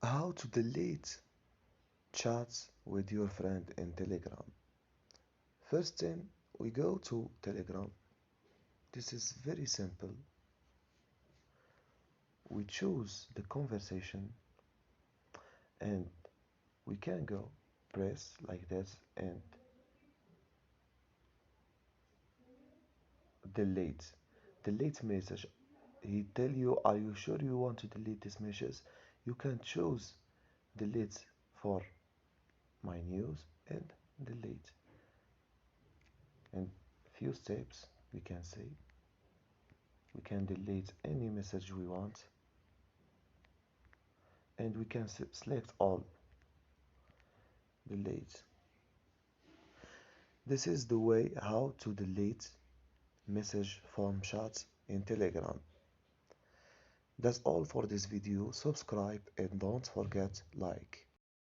How to delete chats with your friend in Telegram. First thing, we go to Telegram. This is very simple. We choose the conversation and we can go press like this and delete. Delete message. He tell you, are you sure you want to delete this message? You can choose delete for my news and delete. In few steps we can say we can delete any message we want and we can select all delete. This is the way how to delete message from chats in Telegram. That's all for this video. Subscribe and don't forget like.